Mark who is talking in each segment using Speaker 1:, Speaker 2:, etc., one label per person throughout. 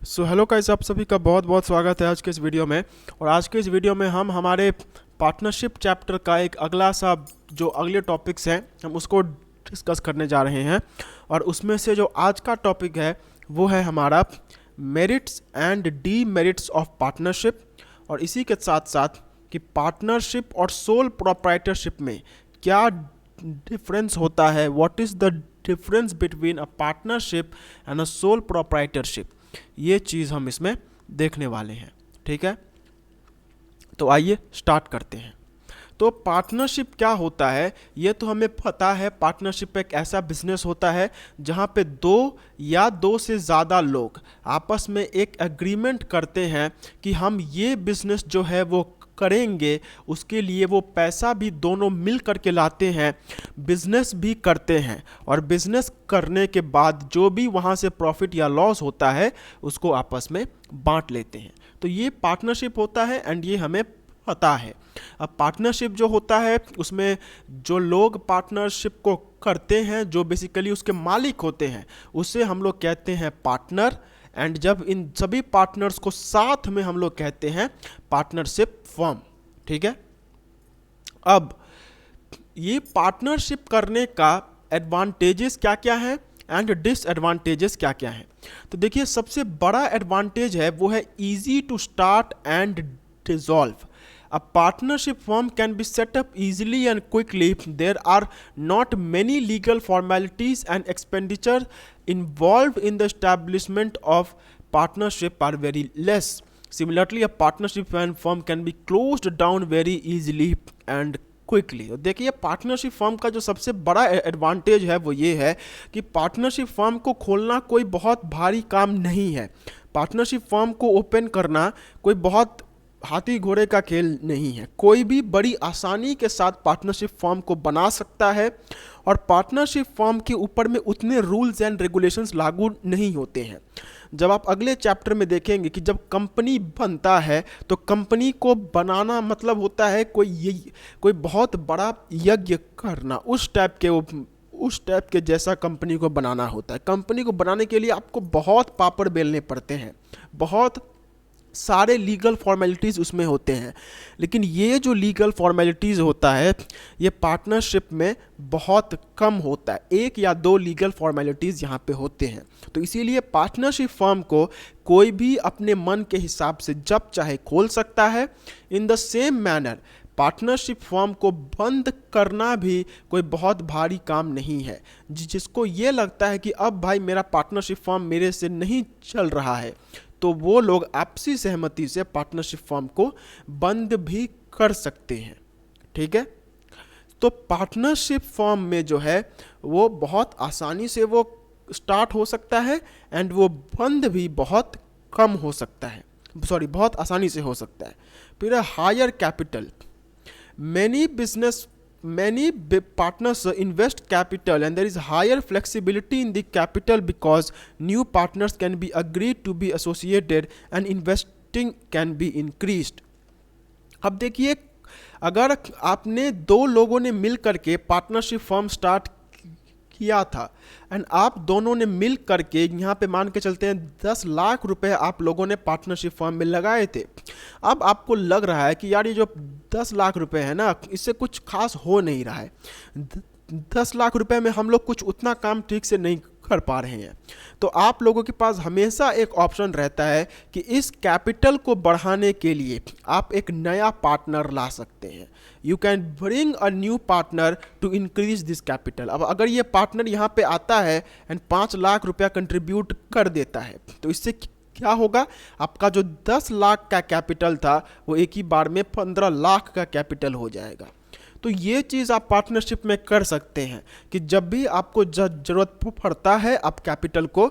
Speaker 1: Hello guys, आप सभी का बहुत बहुत स्वागत है आज के इस वीडियो में। और आज के इस वीडियो में हम हमारे पार्टनरशिप चैप्टर का एक अगला सा जो अगले टॉपिक्स हैं हम उसको डिस्कस करने जा रहे हैं। और उसमें से जो आज का टॉपिक है वो है हमारा merits and demerits of partnership. और इसी के साथ साथ कि पार्टनरशिप और सोल प्रोप्राइटरशिप में क्या डिफरेंस होता है, what is the difference between a partnership and a sole proprietorship, ये चीज़ हम इसमें देखने वाले हैं। ठीक है, तो आइए स्टार्ट करते हैं। तो पार्टनरशिप क्या होता है ये तो हमें पता है। पार्टनरशिप एक ऐसा बिजनेस होता है जहाँ पे दो या दो से ज़्यादा लोग आपस में एक एग्रीमेंट करते हैं कि हम ये बिजनेस जो है वो करेंगे। उसके लिए वो पैसा भी दोनों मिल करके लाते हैं, बिजनेस भी करते हैं, और बिजनेस करने के बाद जो भी वहाँ से प्रॉफिट या लॉस होता है उसको आपस में बांट लेते हैं। तो ये पार्टनरशिप होता है एंड ये हमें पता है। अब पार्टनरशिप जो होता है उसमें जो लोग पार्टनरशिप को करते हैं, जो बेसिकली उसके मालिक होते हैं, उसे हम लोग कहते हैं पार्टनर। एंड जब इन सभी पार्टनर्स को साथ में हम लोग कहते हैं पार्टनरशिप फर्म। ठीक है, अब ये पार्टनरशिप करने का एडवांटेजेस क्या क्या है एंड डिसएडवांटेजेस क्या क्या है। तो देखिए, सबसे बड़ा एडवांटेज है वो है easy to start and dissolve. A partnership firm can be set up easily and quickly. There are not many legal formalities and expenditure involved in the establishment of partnership are very less. Similarly, a partnership firm can be closed down very easily and quickly. देखिए, partnership firm का जो सबसे बड़ा advantage है वो ये है कि पार्टनरशिप फर्म को खोलना कोई बहुत भारी काम नहीं है। पार्टनरशिप फर्म को ओपन करना कोई बहुत हाथी घोड़े का खेल नहीं है। कोई भी बड़ी आसानी के साथ पार्टनरशिप फर्म को बना सकता है, और पार्टनरशिप फर्म के ऊपर में उतने रूल्स एंड रेगुलेशंस लागू नहीं होते हैं। जब आप अगले चैप्टर में देखेंगे कि जब कंपनी बनता है तो कंपनी को बनाना मतलब होता है कोई बहुत बड़ा यज्ञ करना, उस टाइप के जैसा कंपनी को बनाना होता है। कंपनी को बनाने के लिए आपको बहुत पापड़ बेलने पड़ते हैं, बहुत सारे लीगल फॉर्मेलिटीज़ उसमें होते हैं। लेकिन ये जो लीगल फॉर्मेलिटीज़ होता है ये पार्टनरशिप में बहुत कम होता है। एक या दो लीगल फॉर्मेलिटीज़ यहाँ पे होते हैं। तो इसीलिए पार्टनरशिप फर्म को कोई भी अपने मन के हिसाब से जब चाहे खोल सकता है। In the same manner partnership firm को बंद करना भी कोई बहुत भारी काम नहीं है। जिसको ये लगता है कि अब भाई मेरा पार्टनरशिप फर्म मेरे से नहीं चल रहा है, तो वो लोग आपसी सहमति से पार्टनरशिप फर्म को बंद भी कर सकते हैं। ठीक है, तो पार्टनरशिप फर्म में जो है वो बहुत आसानी से वो स्टार्ट हो सकता है एंड वो बंद भी बहुत कम हो सकता है, बहुत आसानी से हो सकता है। फिर higher capital, many partners invest capital and there is higher flexibility in the capital because new partners can be agreed to be associated and investing can be increased. अब देखिए, अगर आपने दो लोगों ने मिल करके पार्टनरशिप फर्म स्टार्ट किया था एंड आप दोनों ने मिल करके यहाँ पे मान के चलते हैं 10 लाख रुपए आप लोगों ने पार्टनरशिप फर्म में लगाए थे। अब आपको लग रहा है कि यार ये जो 10 लाख रुपए है ना, इससे कुछ खास हो नहीं रहा है। 10 लाख रुपए में हम लोग कुछ उतना काम ठीक से नहीं कर पा रहे हैं। तो आप लोगों के पास हमेशा एक ऑप्शन रहता है कि इस कैपिटल को बढ़ाने के लिए आप एक नया पार्टनर ला सकते हैं। You can bring a new partner to increase this capital. अब अगर ये पार्टनर यहाँ पे आता है एंड 5 लाख रुपया कंट्रीब्यूट कर देता है तो इससे क्या होगा, आपका जो 10 लाख का कैपिटल था वो एक ही बार में 15 लाख का कैपिटल हो जाएगा। तो ये चीज़ आप पार्टनरशिप में कर सकते हैं कि जब भी आपको ज़रूरत पड़ता है आप कैपिटल को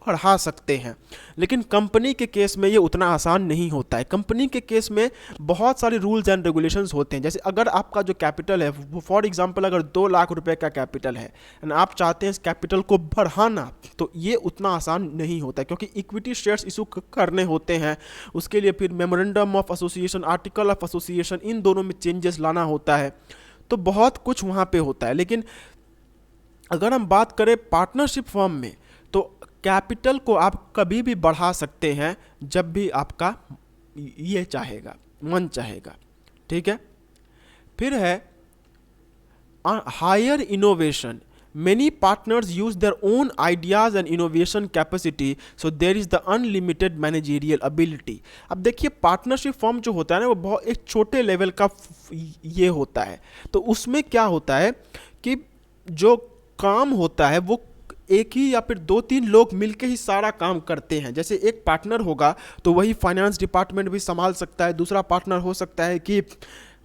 Speaker 1: बढ़ा सकते हैं। लेकिन कंपनी के केस में ये उतना आसान नहीं होता है। कंपनी के केस में बहुत सारे रूल्स एंड रेगुलेशंस होते हैं। जैसे अगर आपका जो कैपिटल है वो फॉर एग्जांपल अगर 2 लाख रुपए का कैपिटल है एंड आप चाहते हैं इस कैपिटल को बढ़ाना, तो ये उतना आसान नहीं होता है क्योंकि इक्विटी शेयर्स इशू करने होते हैं। उसके लिए फिर memorandum of association, article of association, इन दोनों में चेंजेस लाना होता है। तो बहुत कुछ वहाँ पे होता है। लेकिन अगर हम बात करें पार्टनरशिप फर्म में, तो कैपिटल को आप कभी भी बढ़ा सकते हैं जब भी आपका ये चाहेगा, मन चाहेगा, ठीक है। फिर है higher innovation, many partners use their own ideas and innovation capacity, so there is the unlimited managerial ability। अब देखिए पार्टनरशिप फॉर्म जो होता है ना वो बहुत एक छोटे लेवल का ये होता है, तो उसमें क्या होता है कि जो काम होता है वो एक ही या फिर 2-3 लोग मिलके ही सारा काम करते हैं। जैसे एक पार्टनर होगा तो वही फाइनेंस डिपार्टमेंट भी संभाल सकता है, दूसरा पार्टनर हो सकता है कि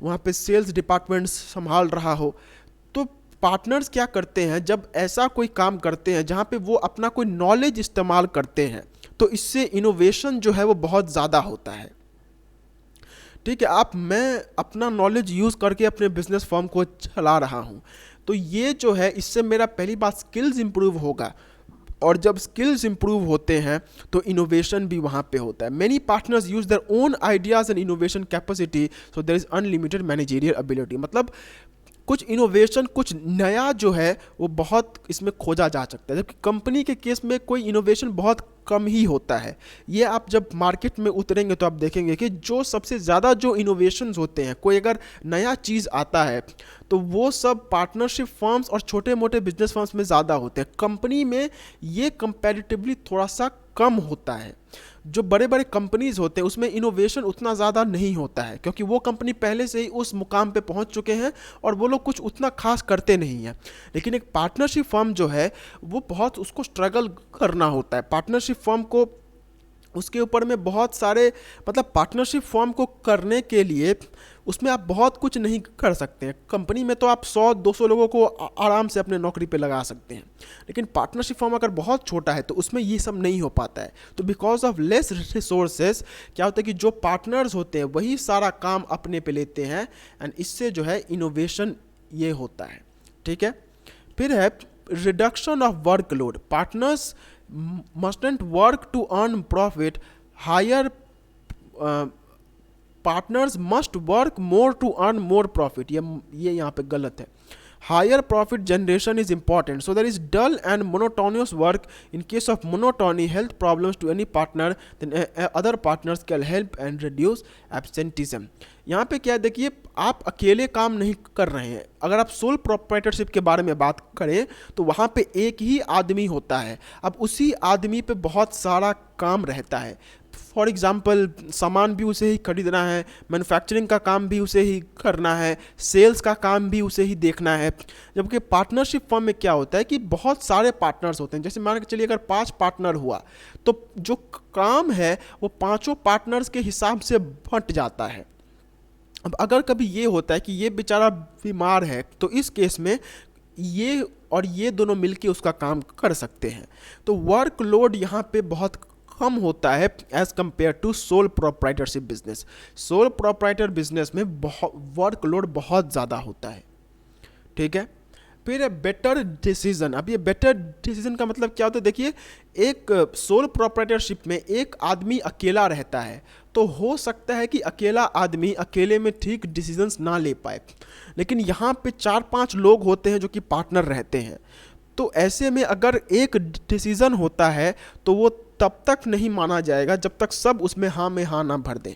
Speaker 1: वहाँ पे सेल्स डिपार्टमेंट संभाल रहा हो। तो पार्टनर्स क्या करते हैं, जब ऐसा कोई काम करते हैं जहाँ पे वो अपना कोई नॉलेज इस्तेमाल करते हैं, तो इससे इनोवेशन जो है वो बहुत ज़्यादा होता है, ठीक है। मैं अपना नॉलेज यूज़ करके अपने बिजनेस फर्म को चला रहा हूँ, तो ये जो है इससे मेरा पहली बात स्किल्स इंप्रूव होगा, और जब स्किल्स इंप्रूव होते हैं तो इनोवेशन भी वहाँ पे होता है। Many partners use their own ideas and innovation capacity, so there is unlimited managerial ability. मतलब कुछ इनोवेशन, कुछ नया जो है वो बहुत इसमें खोजा जा सकता है, जबकि कंपनी के केस में कोई इनोवेशन बहुत कम ही होता है। ये आप जब मार्केट में उतरेंगे तो आप देखेंगे कि जो सबसे ज़्यादा जो इनोवेशंस होते हैं, कोई अगर नया चीज़ आता है तो वो सब पार्टनरशिप फर्म्स और छोटे मोटे बिजनेस फर्म्स में ज़्यादा होते हैं। कंपनी में ये कंपैरेटिवली थोड़ा सा कम होता है। जो बड़े बड़े कंपनीज होते हैं उसमें इनोवेशन उतना ज़्यादा नहीं होता है, क्योंकि वो कंपनी पहले से ही उस मुकाम पे पहुंच चुके हैं और वो लोग कुछ उतना खास करते नहीं हैं। लेकिन एक पार्टनरशिप फर्म जो है वो बहुत उसको स्ट्रगल करना होता है। पार्टनरशिप फर्म को उसके ऊपर में बहुत सारे, मतलब पार्टनरशिप फर्म को करने के लिए उसमें आप बहुत कुछ नहीं कर सकते हैं। कंपनी में तो आप 100-200 लोगों को आराम से अपने नौकरी पे लगा सकते हैं, लेकिन पार्टनरशिप फर्म अगर बहुत छोटा है तो उसमें ये सब नहीं हो पाता है। तो बिकॉज ऑफ लेस रिसोर्सेज क्या होता है कि जो पार्टनर्स होते हैं वही सारा काम अपने पे लेते हैं, एंड इससे जो है इनोवेशन ये होता है, ठीक है। फिर है reduction of workload, partners mustn't work to earn profit, higher partners must work more to earn more profit। ये यहाँ पे गलत है। Higher profit generation is important, so there is dull and monotonous work. In case of monotony, health problems to any partner, then other partners can help and reduce absenteeism। यहाँ पे क्या है, देखिए आप अकेले काम नहीं कर रहे हैं। अगर आप सोल प्रोप्राइटरशिप के बारे में बात करें तो वहाँ पे एक ही आदमी होता है, अब उसी आदमी पे बहुत सारा काम रहता है। फॉर एग्ज़ाम्पल सामान भी उसे ही खरीदना है, मैन्युफैक्चरिंग का काम भी उसे ही करना है, सेल्स का काम भी उसे ही देखना है। जबकि पार्टनरशिप फर्म में क्या होता है कि बहुत सारे पार्टनर्स होते हैं। जैसे मान के चलिए अगर 5 पार्टनर हुआ तो जो काम है वो 5 पार्टनर्स के हिसाब से बंट जाता है। अब अगर कभी ये होता है कि ये बेचारा बीमार है तो इस केस में ये और ये दोनों मिलके उसका काम कर सकते हैं। तो वर्कलोड यहाँ पे बहुत कम होता है as compare to sole proprietorship business. Sole proprietor business में वर्कलोड बहुत ज़्यादा होता है, ठीक है। फिर है बेटर डिसीजन। अब ये बेटर डिसीजन का मतलब क्या होता है, देखिए एक सोल प्रोप्राइटरशिप में एक आदमी अकेला रहता है तो हो सकता है कि अकेला आदमी अकेले में ठीक डिसीजंस ना ले पाए, लेकिन यहाँ पे 4-5 लोग होते हैं जो कि पार्टनर रहते हैं। तो ऐसे में अगर एक डिसीज़न होता है तो वो तब तक नहीं माना जाएगा जब तक सब उसमें हाँ में हाँ ना भर दें।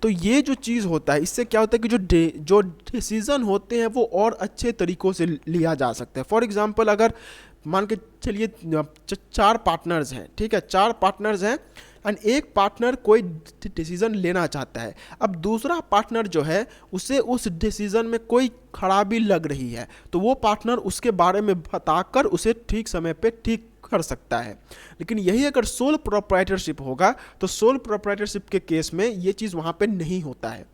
Speaker 1: तो ये जो चीज़ होता है इससे क्या होता है कि जो डिसीज़न होते हैं वो और अच्छे तरीक़ों से लिया जा सकता है। फॉर एग्ज़ाम्पल अगर मान के चलिए 4 पार्टनर्स हैं, ठीक है, 4 पार्टनर्स हैं एंड एक पार्टनर कोई डिसीज़न लेना चाहता है। अब दूसरा पार्टनर जो है उसे उस डिसीज़न में कोई खराबी लग रही है तो वो पार्टनर उसके बारे में बताकर उसे ठीक समय पे ठीक कर सकता है। लेकिन यही अगर सोल प्रोप्राइटरशिप होगा तो सोल प्रोप्राइटरशिप के केस में ये चीज़ वहाँ पे नहीं होता है।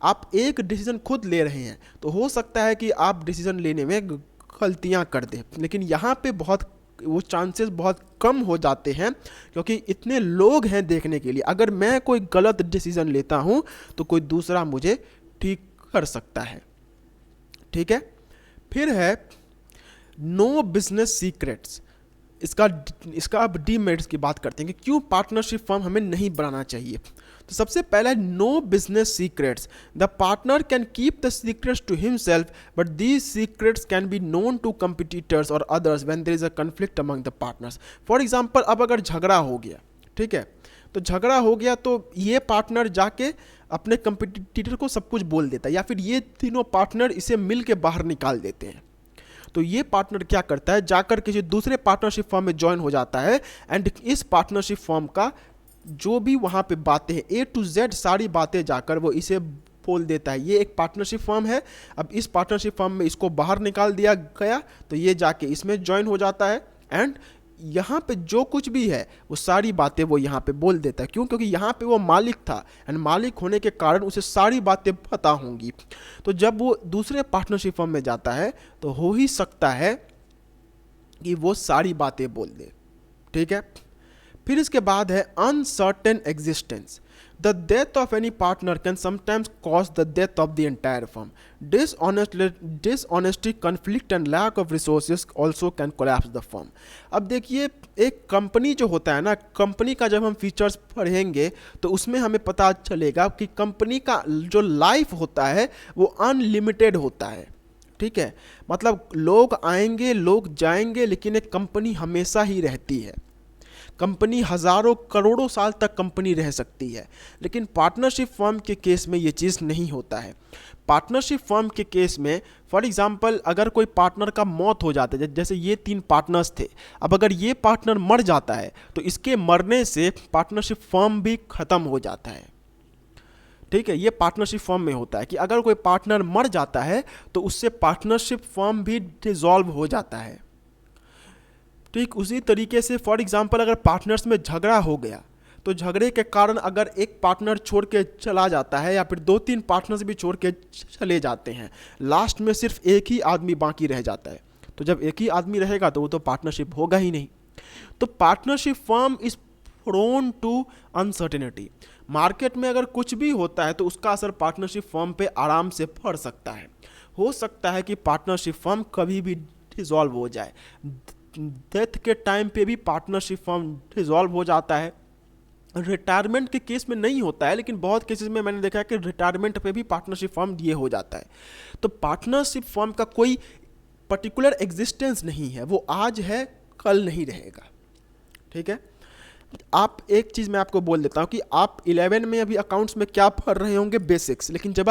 Speaker 1: आप एक डिसीज़न खुद ले रहे हैं तो हो सकता है कि आप डिसीज़न लेने में गलतियाँ कर दें, लेकिन यहाँ पे बहुत वो चांसेस बहुत कम हो जाते हैं क्योंकि इतने लोग हैं देखने के लिए। अगर मैं कोई गलत डिसीज़न लेता हूँ तो कोई दूसरा मुझे ठीक कर सकता है, ठीक है। फिर है नो बिजनेस सीक्रेट्स। इसका अब डीमेरिट्स की बात करते हैं कि क्यों पार्टनरशिप फर्म हमें नहीं बनाना चाहिए। तो सबसे पहला है no business secrets. The partner can keep the secrets to himself but these secrets can be known to competitors और others when there is a conflict among the partners. For example, अब अगर झगड़ा हो गया, ठीक है, तो झगड़ा हो गया तो ये पार्टनर जाके अपने कंपिटिटर को सब कुछ बोल देता है, या फिर ये तीनों पार्टनर इसे मिल के बाहर निकाल देते हैं। तो ये पार्टनर क्या करता है, जाकर किसी दूसरे पार्टनरशिप फर्म में ज्वाइन हो जाता है एंड इस पार्टनरशिप फर्म का जो भी वहाँ पे बातें हैं A to Z सारी बातें जाकर वो इसे बोल देता है। ये एक पार्टनरशिप फर्म है, अब इस पार्टनरशिप फर्म में इसको बाहर निकाल दिया गया तो ये जाके इसमें ज्वाइन हो जाता है एंड यहाँ पे जो कुछ भी है वो सारी बातें वो यहाँ पे बोल देता है। क्यों? क्योंकि यहाँ पे वो मालिक था एंड मालिक होने के कारण उसे सारी बातें पता होंगी। तो जब वो दूसरे पार्टनरशिप फर्म में जाता है तो हो ही सकता है कि वो सारी बातें बोल दे, ठीक है। फिर इसके बाद है uncertain existence. The death of any partner can sometimes cause the death of the entire firm. Disonesty, conflict and lack of resources also can collapse the firm. अब देखिए, एक कंपनी जो होता है ना, कंपनी का जब हम फीचर्स पढ़ेंगे तो उसमें हमें पता चलेगा कि कंपनी का जो लाइफ होता है वो अनलिमिटेड होता है, ठीक है। मतलब लोग आएंगे, लोग जाएंगे, लेकिन एक कंपनी हमेशा ही रहती है। कंपनी हज़ारों करोड़ों साल तक कंपनी रह सकती है, लेकिन पार्टनरशिप फर्म के केस में ये चीज़ नहीं होता है। पार्टनरशिप फर्म के केस में फॉर एग्जांपल अगर कोई पार्टनर का मौत हो जाता है, जैसे ये 3 पार्टनर्स थे, अब अगर ये पार्टनर मर जाता है तो इसके मरने से पार्टनरशिप फर्म भी ख़त्म हो जाता है, ठीक है। ये पार्टनरशिप फर्म में होता है कि अगर कोई पार्टनर मर जाता है तो उससे पार्टनरशिप फर्म भी डिसॉल्व हो जाता है। ठीक उसी तरीके से फॉर एग्जांपल अगर पार्टनर्स में झगड़ा हो गया तो झगड़े के कारण अगर एक पार्टनर छोड़ के चला जाता है या फिर 2-3 पार्टनर्स भी छोड़ के चले जाते हैं, लास्ट में सिर्फ एक ही आदमी बाकी रह जाता है। तो जब एक ही आदमी रहेगा तो वो तो पार्टनरशिप होगा ही नहीं। तो partnership firm is prone to uncertainty. Market में अगर कुछ भी होता है तो उसका असर पार्टनरशिप फर्म पे आराम से पड़ सकता है। हो सकता है कि पार्टनरशिप फर्म कभी भी डिसॉल्व हो जाए। डेथ के टाइम पे भी पार्टनरशिप फर्म डिसॉल्व हो जाता है। रिटायरमेंट के केस में नहीं होता है, लेकिन बहुत केसेस में मैंने देखा है कि रिटायरमेंट पे भी पार्टनरशिप फर्म ये हो जाता है। तो पार्टनरशिप फर्म का कोई पर्टिकुलर एग्जिस्टेंस नहीं है, वो आज है कल नहीं रहेगा, ठीक है। आप एक चीज़ मैं आपको बोल देता हूँ कि आप 11 में अभी अकाउंट्स में क्या पढ़ रहे होंगे, बेसिक्स, लेकिन जब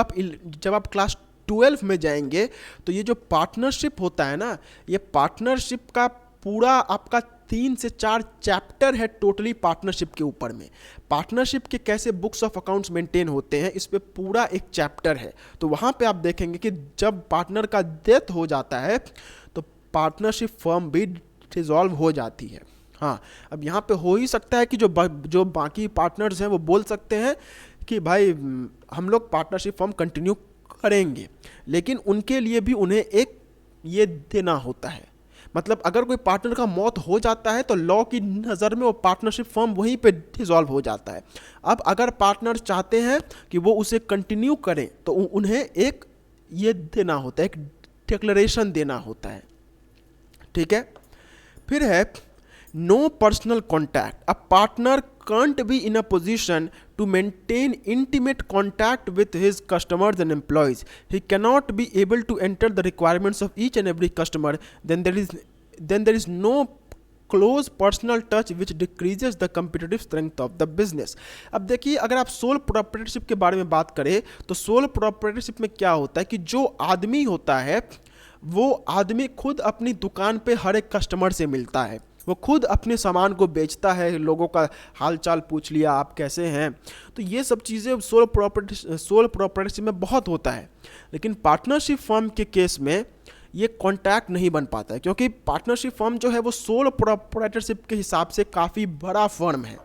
Speaker 1: आप क्लास 12 में जाएंगे तो ये जो पार्टनरशिप होता है ना, ये पार्टनरशिप का पूरा आपका 3 से 4 चैप्टर है टोटली पार्टनरशिप के ऊपर में। पार्टनरशिप के कैसे बुक्स ऑफ अकाउंट्स मेंटेन होते हैं इस पे पूरा एक चैप्टर है। तो वहाँ पे आप देखेंगे कि जब पार्टनर का डेथ हो जाता है तो पार्टनरशिप फर्म भी डिसॉल्व हो जाती है। हाँ, अब यहाँ पे हो ही सकता है कि जो बाकी पार्टनर्स हैं वो बोल सकते हैं कि भाई हम लोग पार्टनरशिप फर्म कंटिन्यू करेंगे, लेकिन उनके लिए भी उन्हें एक ये देना होता है। मतलब अगर कोई पार्टनर का मौत हो जाता है तो लॉ की नज़र में वो पार्टनरशिप फर्म वहीं पे डिसॉल्व हो जाता है। अब अगर पार्टनर चाहते हैं कि वो उसे कंटिन्यू करें तो उन्हें एक ये देना होता है, एक डिक्लेरेशन देना होता है, ठीक है। फिर है no personal contact. A partner can't be in a position to maintain intimate contact with his customers and employees. He cannot be able to enter the requirements of each and every customer. Then there is no close personal touch which decreases the competitive strength of the business. अब देखिए, अगर आप soul proprietorship के बारे में बात करें तो सोल प्रोप्राइटरशिप में क्या होता है कि जो आदमी होता है वो आदमी खुद अपनी दुकान पे हर एक कस्टमर से मिलता है, वो खुद अपने सामान को बेचता है, लोगों का हाल चाल पूछ लिया, आप कैसे हैं। तो ये सब चीज़ें सोल प्रोप्राइटरशिप में बहुत होता है, लेकिन पार्टनरशिप फर्म के केस में ये कॉन्टैक्ट नहीं बन पाता है, क्योंकि पार्टनरशिप फर्म जो है वो सोल प्रोप्राइटरशिप के हिसाब से काफ़ी बड़ा फर्म है।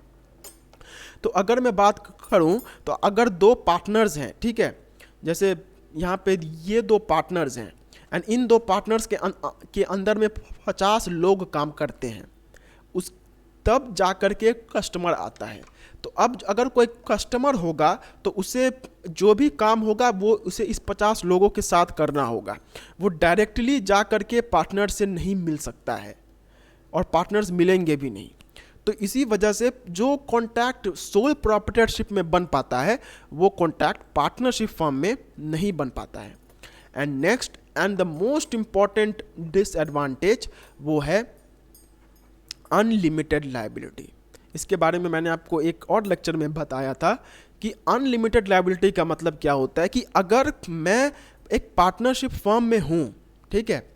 Speaker 1: तो अगर मैं बात करूँ तो अगर 2 पार्टनर्स हैं, ठीक है, जैसे यहाँ पे ये 2 पार्टनर्स हैं एंड इन 2 पार्टनर्स के अंदर में 50 लोग काम करते हैं, उस तब जा कर के कस्टमर आता है। तो अब अगर कोई कस्टमर होगा तो उसे जो भी काम होगा वो उसे इस 50 लोगों के साथ करना होगा। वो डायरेक्टली जा कर के पार्टनर से नहीं मिल सकता है और पार्टनर्स मिलेंगे भी नहीं। तो इसी वजह से जो कॉन्टैक्ट सोल प्रोप्राइटरशिप में बन पाता है वो कॉन्टैक्ट पार्टनरशिप फर्म में नहीं बन पाता है। And next and the most important disadvantage वो है अनलिमिटेड लायबिलिटी। इसके बारे में मैंने आपको एक और लेक्चर में बताया था कि अनलिमिटेड लायबिलिटी का मतलब क्या होता है कि अगर मैं एक पार्टनरशिप फर्म में हूँ, ठीक है,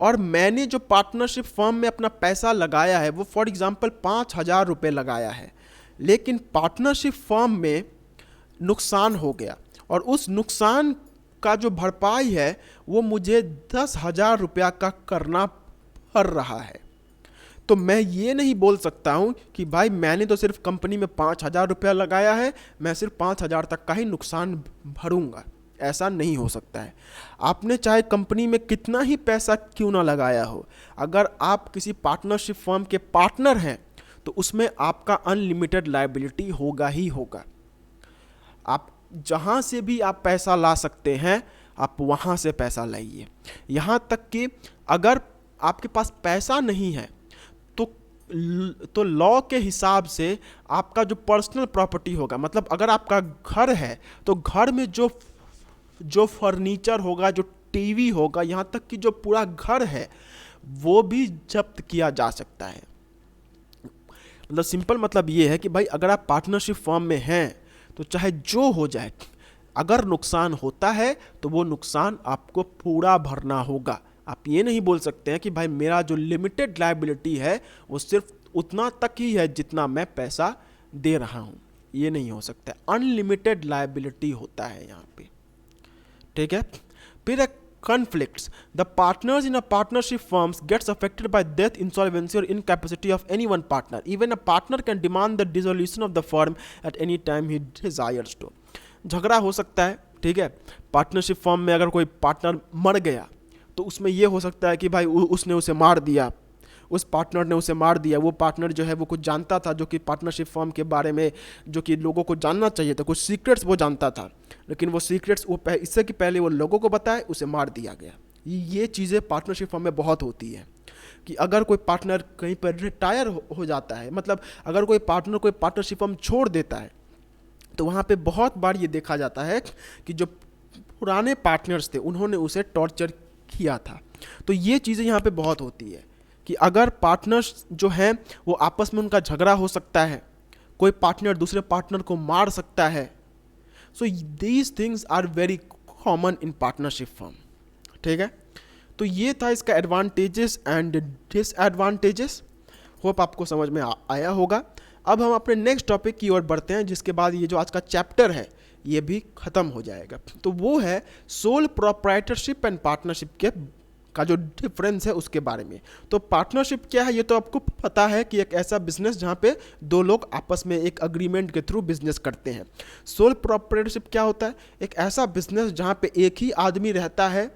Speaker 1: और मैंने जो पार्टनरशिप फर्म में अपना पैसा लगाया है वो फॉर एग्जांपल 5,000 रुपये लगाया है, लेकिन पार्टनरशिप फर्म में नुकसान हो गया और उस नुकसान का जो भरपाई है वो मुझे 10,000 रुपया का करना पड़ रहा है। तो मैं ये नहीं बोल सकता हूँ कि भाई मैंने तो सिर्फ कंपनी में 5,000 रुपया लगाया है, मैं सिर्फ 5,000 तक का ही नुकसान भरूंगा। ऐसा नहीं हो सकता है। आपने चाहे कंपनी में कितना ही पैसा क्यों ना लगाया हो, अगर आप किसी पार्टनरशिप फर्म के पार्टनर हैं तो उसमें आपका अनलिमिटेड लायबिलिटी होगा ही होगा। आप जहाँ से भी आप पैसा ला सकते हैं आप वहाँ से पैसा लाइए। यहाँ तक कि अगर आपके पास पैसा नहीं है तो लॉ के हिसाब से आपका जो पर्सनल प्रॉपर्टी होगा, मतलब अगर आपका घर है तो घर में जो फर्नीचर होगा, जो टीवी होगा, यहाँ तक कि जो पूरा घर है वो भी जब्त किया जा सकता है। मतलब सिंपल मतलब ये है कि भाई अगर आप पार्टनरशिप फर्म में हैं तो चाहे जो हो जाए, अगर नुकसान होता है तो वो नुकसान आपको पूरा भरना होगा। आप ये नहीं बोल सकते हैं कि भाई मेरा जो लिमिटेड लायबिलिटी है वो सिर्फ उतना तक ही है जितना मैं पैसा दे रहा हूँ, ये नहीं हो सकता। अनलिमिटेड लायबिलिटी होता है यहाँ पे, ठीक है। फिर है conflicts. The partners in a partnership firms gets affected by death, insolvency or incapacity of any one partner. Even a partner can demand the dissolution of the firm at any time he desires to. झगड़ा हो सकता है, ठीक है। Partnership firm में अगर कोई partner मर गया तो उसमें यह हो सकता है कि भाई उसने उसे मार दिया, उस पार्टनर ने उसे मार दिया। वो पार्टनर जो है वो कुछ जानता था जो कि पार्टनरशिप फर्म के बारे में जो कि लोगों को जानना चाहिए था, कुछ सीक्रेट्स वो जानता था, लेकिन वो सीक्रेट्स वो इससे कि पहले वो लोगों को बताए उसे मार दिया गया। ये चीज़ें पार्टनरशिप फर्म में बहुत होती है कि अगर कोई पार्टनर कहीं पर रिटायर हो जाता है, मतलब अगर कोई पार्टनर कोई पार्टनरशिप फर्म छोड़ देता है तो वहाँ पे बहुत बार ये देखा जाता है कि जो पुराने पार्टनर्स थे उन्होंने उसे टॉर्चर किया था। तो ये चीज़ें यहाँ पे बहुत होती है कि अगर पार्टनर्स जो हैं वो आपस में उनका झगड़ा हो सकता है, कोई पार्टनर दूसरे पार्टनर को मार सकता है। So these things are very common in partnership firm, ठीक है। तो ये था इसका एडवांटेजेस एंड डिसएडवांटेजेस। होप आपको समझ में आया होगा। अब हम अपने नेक्स्ट टॉपिक की ओर बढ़ते हैं, जिसके बाद ये जो आज का चैप्टर है ये भी ख़त्म हो जाएगा। तो वो है सोल प्रोप्राइटरशिप एंड पार्टनरशिप के का जो डिफरेंस है उसके बारे में। तो पार्टनरशिप क्या है ये तो आपको पता है कि एक ऐसा बिजनेस जहाँ पे दो लोग आपस में एक अग्रीमेंट के थ्रू बिजनेस करते हैं। सोल प्रोप्राइटरशिप क्या होता है? एक ऐसा बिजनेस जहाँ पे एक ही आदमी रहता है,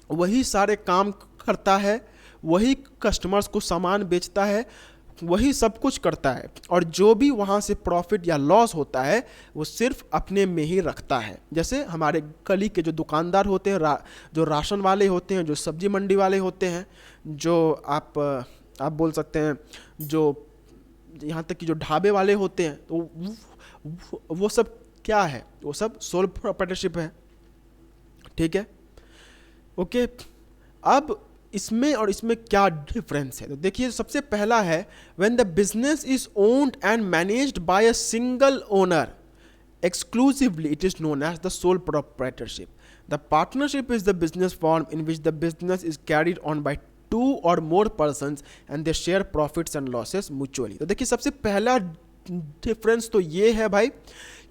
Speaker 1: वही सारे काम करता है, वही कस्टमर्स को सामान बेचता है, वही सब कुछ करता है, और जो भी वहाँ से प्रॉफिट या लॉस होता है वो सिर्फ अपने में ही रखता है। जैसे हमारे गली के जो दुकानदार होते हैं, जो राशन वाले होते हैं, जो सब्जी मंडी वाले होते हैं, जो आप बोल सकते हैं जो यहाँ तक कि जो ढाबे वाले होते हैं, तो वो सब क्या है? वो सब सोल प्रोप्राइटरशिप है, ठीक है। ओके, अब इसमें और इसमें क्या डिफरेंस है? तो देखिए, सबसे पहला है when the business is owned and managed by a single owner exclusively, it is known as the sole proprietorship. The partnership is the business form in which the business is carried on by two or more persons and they share profits and losses mutually. तो देखिए, सबसे पहला difference तो ये है भाई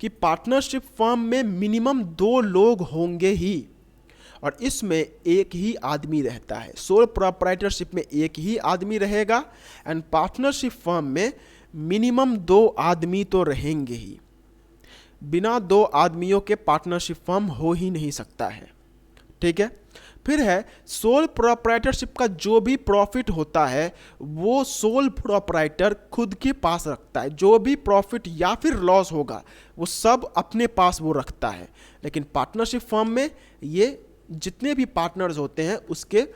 Speaker 1: कि partnership firm में मिनिमम 2 लोग होंगे ही, और इसमें एक ही आदमी रहता है। सोल प्रोप्राइटरशिप में एक ही आदमी रहेगा एंड पार्टनरशिप फर्म में मिनिमम 2 आदमी तो रहेंगे ही। बिना 2 आदमियों के पार्टनरशिप फर्म हो ही नहीं सकता है, ठीक है। फिर है सोल प्रोप्राइटरशिप का जो भी प्रॉफिट होता है वो सोल प्रोप्राइटर खुद के पास रखता है। जो भी प्रॉफिट या फिर लॉस होगा वो सब अपने पास वो रखता है। लेकिन पार्टनरशिप फर्म में ये जितने भी पार्टनर्स होते हैं उसके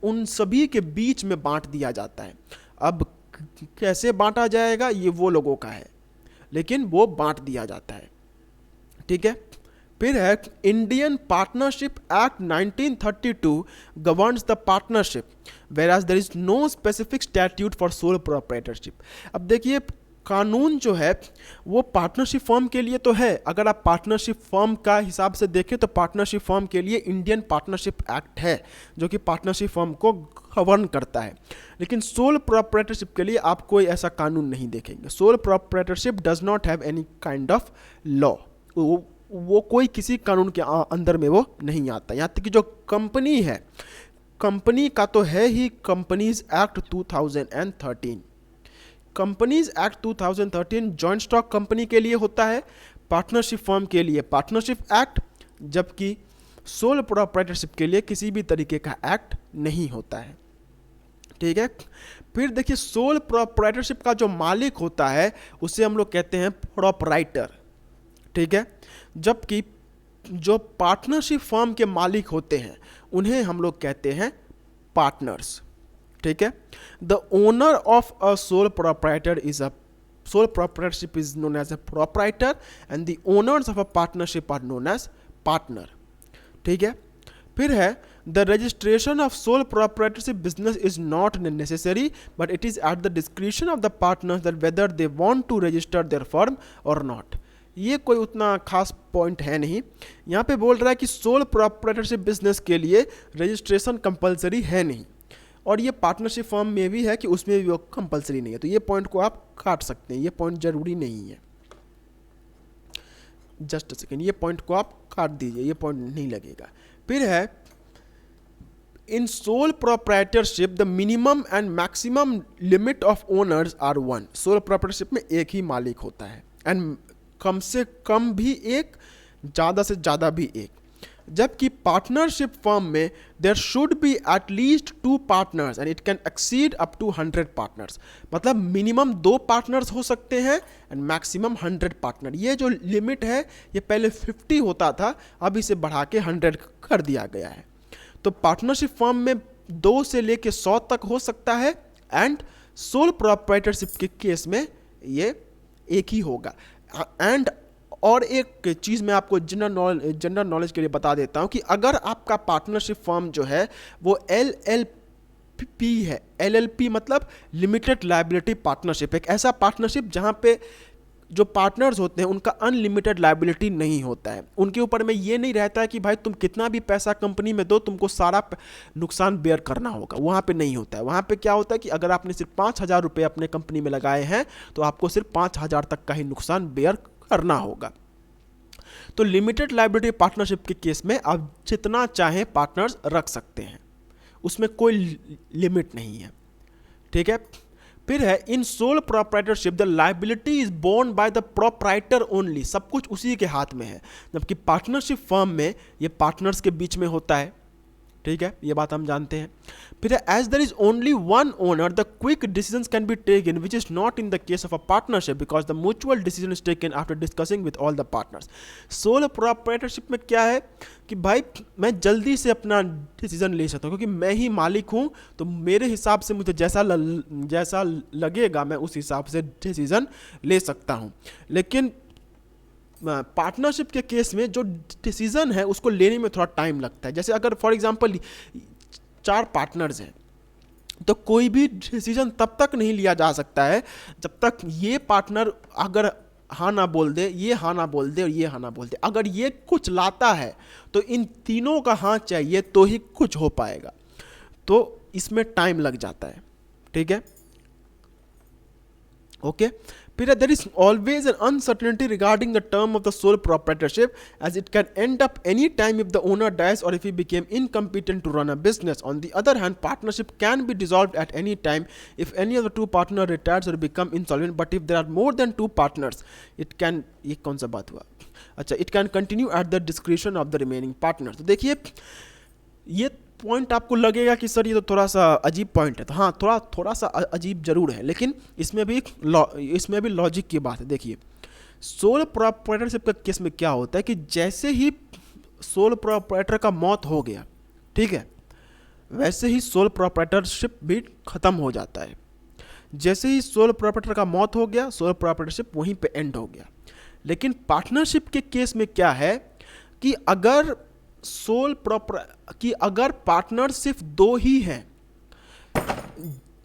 Speaker 1: उन सभी के बीच में बांट दिया जाता है। अब कैसे बांटा जाएगा ये वो लोगों का है, लेकिन वो बांट दिया जाता है। ठीक है। फिर है Indian partnership act 1932 governs the partnership whereas there is no specific statute for sole proprietorship. अब देखिए कानून जो है वो पार्टनरशिप फर्म के लिए तो है, अगर आप पार्टनरशिप फर्म का हिसाब से देखें तो पार्टनरशिप फर्म के लिए इंडियन पार्टनरशिप एक्ट है जो कि पार्टनरशिप फर्म को गवर्न करता है, लेकिन सोल प्रोप्राइटरशिप के लिए आप कोई ऐसा कानून नहीं देखेंगे। Sole proprietorship does not have any kind of law, वो कोई किसी कानून के अंदर में वो नहीं आता। यहाँ तक कि जो कंपनी है, कंपनी का तो है ही companies act 2013। Companies act 2013 joint stock company के लिए होता है, पार्टनरशिप फर्म के लिए पार्टनरशिप एक्ट, जबकि सोल प्रोप्राइटरशिप के लिए किसी भी तरीके का एक्ट नहीं होता है। ठीक है। फिर देखिए सोल प्रोप्राइटरशिप का जो मालिक होता है उसे हम लोग कहते हैं प्रोप्राइटर। ठीक है। जबकि जो पार्टनरशिप फर्म के मालिक होते हैं उन्हें हम लोग कहते हैं पार्टनर्स। ठीक है। The owner of a sole proprietor is a sole proprietorship is known as a proprietor and the owners of a partnership are known as partner. ठीक है। फिर है the registration of sole proprietorship business is not necessary but it is at the discretion of the partners that whether they want to register their firm or not. ये कोई उतना खास point है नहीं। यहाँ पे बोल रहा है कि सोल प्रोप्राइटरशिप बिजनेस के लिए रजिस्ट्रेशन कंपलसरी है नहीं, और ये पार्टनरशिप फर्म में भी है कि उसमें भी वो कंपलसरी नहीं है, तो ये पॉइंट को आप काट सकते हैं, ये पॉइंट जरूरी नहीं है। जस्ट अ सेकेंड, ये पॉइंट को आप काट दीजिए, ये पॉइंट नहीं लगेगा। फिर है in sole proprietorship the minimum and maximum limit of owners are one. Sole proprietorship में एक ही मालिक होता है एंड कम से कम भी एक, ज़्यादा से ज़्यादा भी एक, जबकि पार्टनरशिप फर्म में there should be at least 2 partners and it can exceed up to 100 partners. मतलब मिनिमम 2 पार्टनर्स हो सकते हैं एंड मैक्सिमम 100 पार्टनर। ये जो लिमिट है ये पहले 50 होता था, अब इसे बढ़ा के 100 कर दिया गया है। तो पार्टनरशिप फर्म में 2 से लेके 100 तक हो सकता है एंड सोल प्रोप्राइटरशिप के केस में ये एक ही होगा। एंड और एक चीज़ मैं आपको जनरल नॉलेज के लिए बता देता हूँ कि अगर आपका पार्टनरशिप फर्म जो है वो LLP है, LLP मतलब लिमिटेड लायबिलिटी पार्टनरशिप, एक ऐसा पार्टनरशिप जहाँ पे जो पार्टनर्स होते हैं उनका अनलिमिटेड लायबिलिटी नहीं होता है, उनके ऊपर में ये नहीं रहता है कि भाई तुम कितना भी पैसा कंपनी में दो तुमको सारा नुकसान बेयर करना होगा, वहाँ पे नहीं होता है। वहाँ पे क्या होता है कि अगर आपने सिर्फ 5,000 रुपये अपने कंपनी में लगाए हैं तो आपको सिर्फ 5,000 तक का ही नुकसान बेयर करना होगा। तो लिमिटेड लायबिलिटी पार्टनरशिप के केस में आप जितना चाहें पार्टनर्स रख सकते हैं, उसमें कोई लिमिट नहीं है। ठीक है। फिर है in sole proprietorship the liability is borne by the proprietor only, सब कुछ उसी के हाथ में है, जबकि पार्टनरशिप फर्म में ये पार्टनर्स के बीच में होता है। ठीक है, ये बात हम जानते हैं। फिर as there is only one owner the quick decisions can be taken which is not in the case of a partnership because the mutual decision is taken after discussing with all the partners. Sole proprietorship में क्या है कि भाई मैं जल्दी से अपना decision ले सकता हूँ, क्योंकि मैं ही मालिक हूँ, तो मेरे हिसाब से मुझे जैसा लगेगा मैं उस हिसाब से डिसीजन ले सकता हूँ। लेकिन पार्टनरशिप के केस में जो डिसीजन है उसको लेने में थोड़ा टाइम लगता है। जैसे अगर फॉर एग्जांपल 4 पार्टनर्स हैं तो कोई भी डिसीजन तब तक नहीं लिया जा सकता है जब तक ये पार्टनर अगर हाँ ना बोल दे, ये हाँ ना बोल दे और ये हाँ ना बोल दे। अगर ये कुछ लाता है तो इन तीनों का हाँ चाहिए तो ही कुछ हो पाएगा, तो इसमें टाइम लग जाता है। ठीक है, ओके। फिर there is always an uncertainty regarding the term of the sole proprietorship as it can end up any time if the owner dies or if he became incompetent to run a business. On the other hand, partnership can be dissolved at any time if any of the 2 partners retires or become insolvent, but if there are more than 2 partners it can, ये कौन सा बात हुआ, अच्छा, it can continue at the discretion of the remaining partners। तो देखिए ये point आपको लगेगा कि सर ये तो थोड़ा सा अजीब पॉइंट है, तो हाँ थोड़ा सा अजीब जरूर है, लेकिन इसमें भी लॉजिक की बात है। देखिए सोल प्रोप्राइटरशिप के केस में क्या होता है कि जैसे ही सोल प्रोप्राइटर का मौत हो गया, ठीक है, वैसे ही सोल प्रोप्राइटरशिप भी ख़त्म हो जाता है। जैसे ही सोल प्रोप्राइटर का मौत हो गया, सोल प्रोप्राइटरशिप वहीं पे एंड हो गया। लेकिन पार्टनरशिप के केस में क्या है कि अगर अगर पार्टनर सिर्फ दो ही हैं,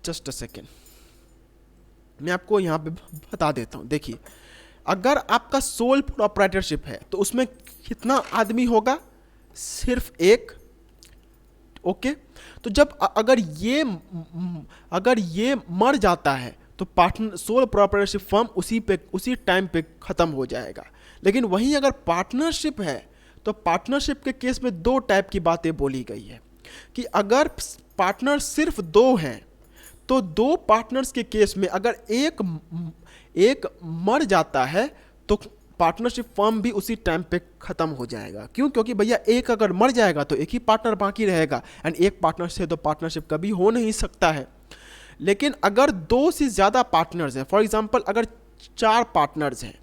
Speaker 1: जस्ट अ सेकेंड, मैं आपको यहां पे बता देता हूं। देखिए, अगर आपका सोल प्रोप्राइटरशिप है तो उसमें कितना आदमी होगा? सिर्फ एक। ओके, तो जब अगर ये मर जाता है तो पार्टनर सोल प्रोप्राइटरशिप फर्म उसी टाइम पे खत्म हो जाएगा। लेकिन वहीं अगर पार्टनरशिप है तो पार्टनरशिप के केस में दो टाइप की बातें बोली गई है कि अगर पार्टनर सिर्फ दो हैं तो दो पार्टनर्स के केस में अगर एक मर जाता है तो पार्टनरशिप फर्म भी उसी टाइम पे खत्म हो जाएगा। क्यों? क्योंकि भैया एक अगर मर जाएगा तो एक ही पार्टनर बाकी रहेगा, एंड एक पार्टनर से तो पार्टनरशिप कभी हो नहीं सकता है। लेकिन अगर दो से ज़्यादा पार्टनर्स हैं, फॉर एग्जांपल अगर 4 पार्टनर्स हैं,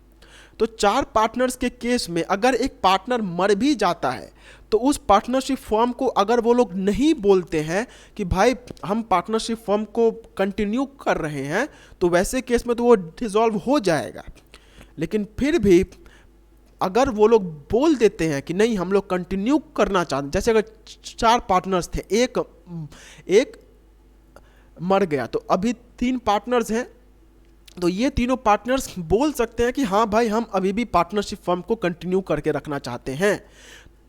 Speaker 1: तो 4 पार्टनर्स के केस में अगर एक पार्टनर मर भी जाता है तो उस पार्टनरशिप फर्म को अगर वो लोग नहीं बोलते हैं कि भाई हम पार्टनरशिप फर्म को कंटिन्यू कर रहे हैं, तो वैसे केस में तो वो डिसॉल्व हो जाएगा। लेकिन फिर भी अगर वो लोग बोल देते हैं कि नहीं हम लोग कंटिन्यू करना चाहते, जैसे अगर 4 पार्टनर्स थे, एक मर गया तो अभी 3 पार्टनर्स हैं, तो ये तीनों पार्टनर्स बोल सकते हैं कि हाँ भाई हम अभी भी पार्टनरशिप फर्म को कंटिन्यू करके रखना चाहते हैं।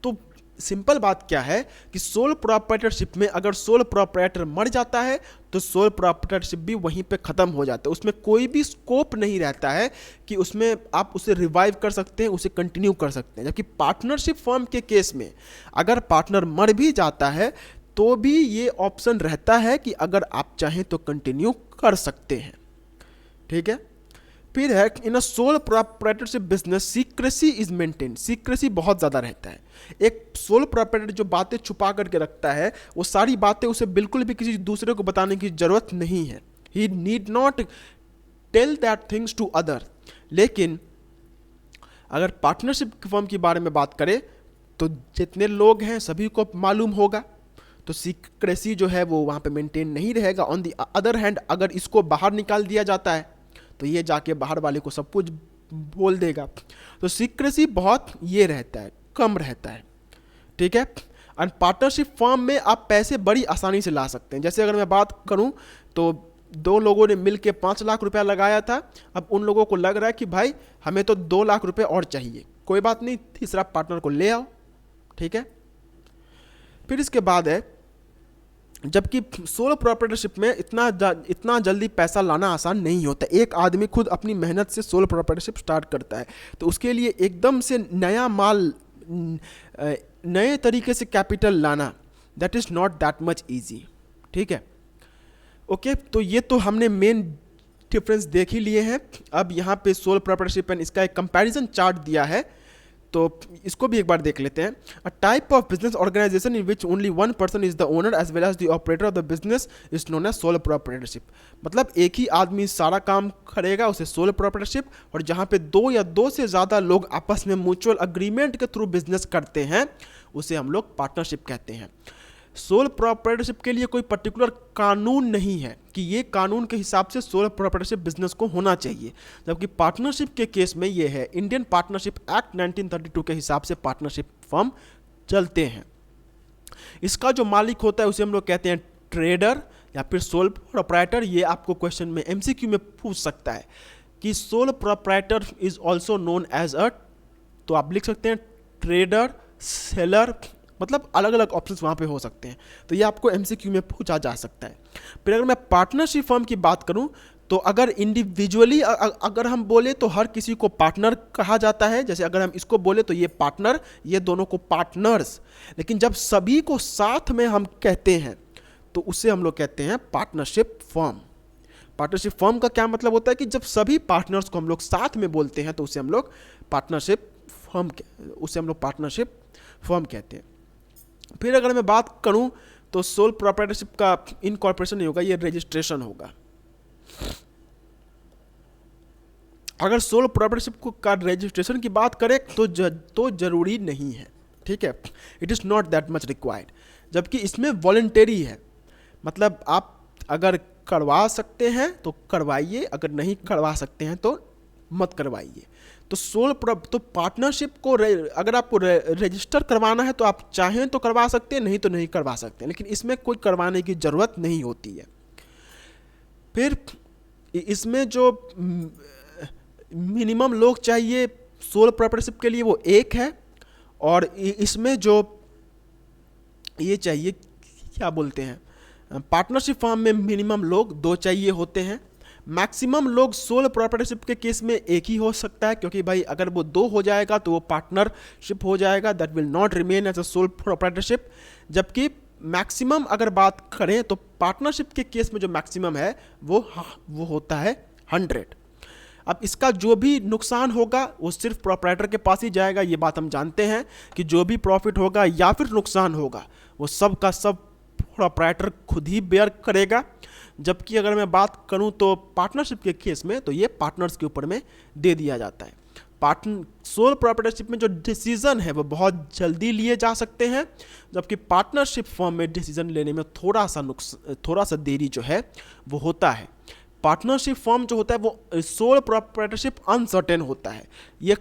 Speaker 1: तो सिंपल बात क्या है कि सोल प्रोप्राइटरशिप में अगर सोल प्रोप्राइटर मर जाता है तो सोल प्रोप्राइटरशिप भी वहीं पे ख़त्म हो जाता है। उसमें कोई भी स्कोप नहीं रहता है कि उसमें आप उसे रिवाइव कर सकते हैं, उसे कंटिन्यू कर सकते हैं। जबकि पार्टनरशिप फर्म के केस में अगर पार्टनर मर भी जाता है तो भी ये ऑप्शन रहता है कि अगर आप चाहें तो कंटिन्यू कर सकते हैं। ठीक है, फिर है in a sole proprietorship business secrecy is maintain. Secrecy बहुत ज़्यादा रहता है। एक सोल प्रोप्राइटर जो बातें छुपा करके रखता है वो सारी बातें उसे बिल्कुल भी किसी दूसरे को बताने की जरूरत नहीं है। He need not tell that things to other. लेकिन अगर पार्टनरशिप फर्म के बारे में बात करें तो जितने लोग हैं सभी को मालूम होगा, तो सीक्रेसी जो है वो वहाँ पे मेंटेन नहीं रहेगा। ऑन दी अदर हैंड अगर इसको बाहर निकाल दिया जाता है तो ये जाके बाहर वाले को सब कुछ बोल देगा। तो सीक्रेसी बहुत ये रहता है, कम रहता है। ठीक है, एंड पार्टनरशिप फर्म में आप पैसे बड़ी आसानी से ला सकते हैं। जैसे अगर मैं बात करूं तो 2 लोगों ने मिलके 5 लाख रुपया लगाया था। अब उन लोगों को लग रहा है कि भाई हमें तो 2 लाख रुपए और चाहिए। कोई बात नहीं, तीसरा पार्टनर को ले आओ। ठीक है, फिर इसके बाद है, जबकि सोलो प्रोप्राइटरशिप में इतना जल्दी पैसा लाना आसान नहीं होता। एक आदमी खुद अपनी मेहनत से सोलो प्रोप्राइटरशिप स्टार्ट करता है तो उसके लिए एकदम से नया माल, नए तरीके से कैपिटल लाना, that is not that much easy. ठीक है, ओके, तो ये तो हमने मेन डिफरेंस देख ही लिए हैं। अब यहाँ पे सोलो प्रोप्राइटरशिप एंड इसका एक कंपैरिजन चार्ट दिया है, तो इसको भी एक बार देख लेते हैं। A type of business organization in which only one person is the owner as well as the operator of the business is known as solo proprietorship. मतलब एक ही आदमी सारा काम करेगा, उसे सोलो प्रोप्राइटरशिप। और जहाँ पे 2 या 2 से ज़्यादा लोग आपस में म्यूचुअल अग्रीमेंट के थ्रू बिजनेस करते हैं उसे हम लोग पार्टनरशिप कहते हैं। सोल प्रोप्राइटरशिप के लिए कोई पर्टिकुलर कानून नहीं है कि ये कानून के हिसाब से सोल प्रोप्राइटरशिप बिजनेस को होना चाहिए। जबकि पार्टनरशिप के केस में ये है, इंडियन पार्टनरशिप एक्ट 1932 के हिसाब से पार्टनरशिप फर्म चलते हैं। इसका जो मालिक होता है उसे हम लोग कहते हैं ट्रेडर या फिर सोल प्रोप्राइटर। ये आपको क्वेश्चन में MCQ में पूछ सकता है कि sole proprietor is also known as a, तो आप लिख सकते हैं ट्रेडर, सेलर, मतलब अलग अलग ऑप्शंस वहाँ पे हो सकते हैं। तो ये आपको MCQ में पूछा जा सकता है। फिर अगर मैं पार्टनरशिप फर्म की बात करूँ तो अगर इंडिविजुअली अगर हम बोले तो हर किसी को पार्टनर कहा जाता है। जैसे अगर हम इसको बोले तो ये पार्टनर, ये दोनों को पार्टनर्स। लेकिन जब सभी को साथ में हम कहते हैं तो उसे हम लोग कहते हैं पार्टनरशिप फर्म। पार्टनरशिप फर्म का क्या मतलब होता है कि जब सभी पार्टनर्स को हम लोग साथ में बोलते हैं तो उसे हम लोग पार्टनरशिप फर्म कहते हैं। फिर अगर मैं बात करूं तो सोल प्रोप्राइटरशिप का इनकॉर्पोरेशन नहीं होगा, ये रजिस्ट्रेशन होगा। अगर सोल प्रोप्राइटरशिप का रजिस्ट्रेशन की बात करें तो जरूरी नहीं है। ठीक है, it is not that much required. जबकि इसमें वॉलंटरी है, मतलब आप अगर करवा सकते हैं तो करवाइए, अगर नहीं करवा सकते हैं तो मत करवाइए। तो पार्टनरशिप को अगर आपको रजिस्टर करवाना है तो आप चाहें तो करवा सकते हैं, नहीं तो नहीं करवा सकते, लेकिन इसमें कोई करवाने की ज़रूरत नहीं होती है। फिर इसमें जो मिनिमम लोग चाहिए सोल प्रोप्राइटरशिप के लिए वो 1 है, और इसमें जो ये चाहिए क्या बोलते हैं पार्टनरशिप फर्म में मिनिमम लोग 2 चाहिए होते हैं। मैक्सिमम लोग सोल प्रोप्राइटरशिप के केस में 1 ही हो सकता है, क्योंकि भाई अगर वो 2 हो जाएगा तो वो पार्टनरशिप हो जाएगा, that will not remain as a sole proprietorship. जबकि मैक्सिमम अगर बात करें तो पार्टनरशिप के केस में जो मैक्सिमम है वो होता है 100। अब इसका जो भी नुकसान होगा वो सिर्फ प्रोप्राइटर के पास ही जाएगा। ये बात हम जानते हैं कि जो भी प्रॉफिट होगा या फिर नुकसान होगा वो सब का सब प्रोप्राइटर खुद ही बेयर करेगा। जबकि अगर मैं बात करूं तो पार्टनरशिप के केस में तो ये पार्टनर्स के ऊपर में दे दिया जाता है। सोल प्रोप्राइटरशिप में जो डिसीजन है वो बहुत जल्दी लिए जा सकते हैं, जबकि पार्टनरशिप फर्म में डिसीजन लेने में थोड़ा सा देरी जो है वो होता है। पार्टनरशिप फर्म जो होता है वो सोल प्रोप्राइटरशिप अनसर्टेन होता है, ये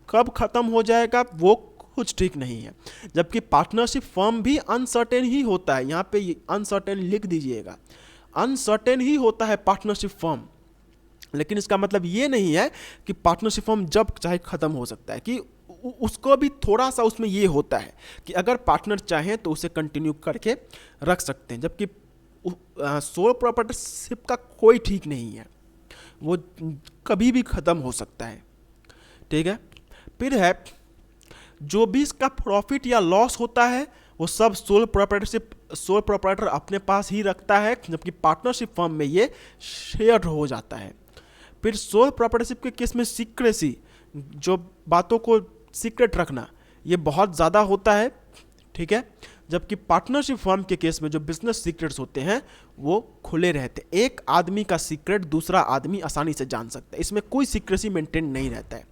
Speaker 1: कब ख़त्म हो जाएगा वो कुछ ठीक नहीं है। जबकि पार्टनरशिप फर्म भी अनसर्टेन ही होता है, यहाँ पे अनसर्टेन लिख दीजिएगा, अनसर्टेन ही होता है पार्टनरशिप फर्म। लेकिन इसका मतलब ये नहीं है कि पार्टनरशिप फर्म जब चाहे ख़त्म हो सकता है, कि उसको भी थोड़ा सा उसमें ये होता है कि अगर पार्टनर चाहें तो उसे कंटिन्यू करके रख सकते हैं। जबकि सोल प्रोप्राइटरशिप का कोई ठीक नहीं है, वो कभी भी ख़त्म हो सकता है। ठीक है, फिर है जो भी इसका प्रॉफिट या लॉस होता है वो सब सोल प्रोप्राइटर अपने पास ही रखता है, जबकि पार्टनरशिप फर्म में ये शेयर हो जाता है। फिर सोल प्रोप्राइटरशिप के केस में सीक्रेसी, जो बातों को सीक्रेट रखना, ये बहुत ज़्यादा होता है। ठीक है, जबकि पार्टनरशिप फर्म के केस में जो बिजनेस सीक्रेट्स होते हैं वो खुले रहते हैं। एक आदमी का सीक्रेट दूसरा आदमी आसानी से जान सकता है, इसमें कोई सीक्रेसी मेंटेन नहीं रहता है।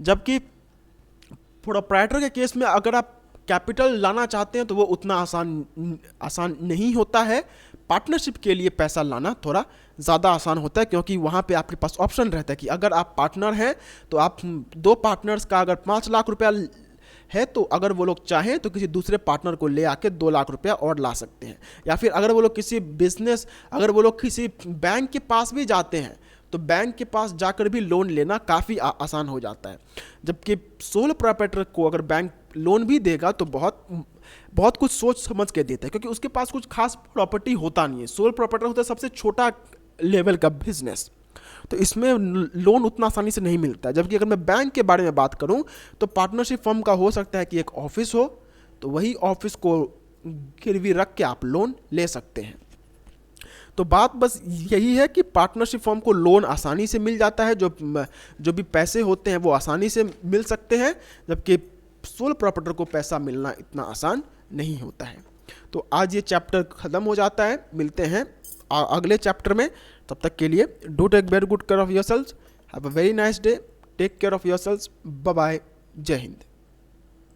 Speaker 1: जबकि प्रोप्राइटर के केस में अगर आप कैपिटल लाना चाहते हैं तो वो उतना आसान नहीं होता है। पार्टनरशिप के लिए पैसा लाना थोड़ा ज़्यादा आसान होता है, क्योंकि वहाँ पे आपके पास ऑप्शन रहता है कि अगर आप पार्टनर हैं तो आप 2 पार्टनर्स का अगर 5 लाख रुपया है तो अगर वो लोग चाहें तो किसी दूसरे पार्टनर को ले आके 2 लाख रुपया और ला सकते हैं। या फिर अगर वो लोग किसी बैंक के पास भी जाते हैं तो बैंक के पास जाकर भी लोन लेना काफ़ी आसान हो जाता है। जबकि सोल प्रोप्राइटर को अगर बैंक लोन भी देगा तो बहुत कुछ सोच समझ के देता है, क्योंकि उसके पास कुछ खास प्रॉपर्टी होता नहीं है। सोल प्रोप्राइटर होता है सबसे छोटा लेवल का बिजनेस, तो इसमें लोन उतना आसानी से नहीं मिलता है। जबकि अगर मैं बैंक के बारे में बात करूं तो पार्टनरशिप फर्म का हो सकता है कि एक ऑफिस हो, तो वही ऑफिस को गिरवी रख के आप लोन ले सकते हैं। तो बात बस यही है कि पार्टनरशिप फर्म को लोन आसानी से मिल जाता है, जो भी पैसे होते हैं वो आसानी से मिल सकते हैं, जबकि सोल प्रोप्राइटर को पैसा मिलना इतना आसान नहीं होता है। तो आज ये चैप्टर ख़त्म हो जाता है, मिलते हैं अगले चैप्टर में। तब तक के लिए do take very good care of yourselves, have a very nice day, take care of yourselves, bye bye, जय हिंद।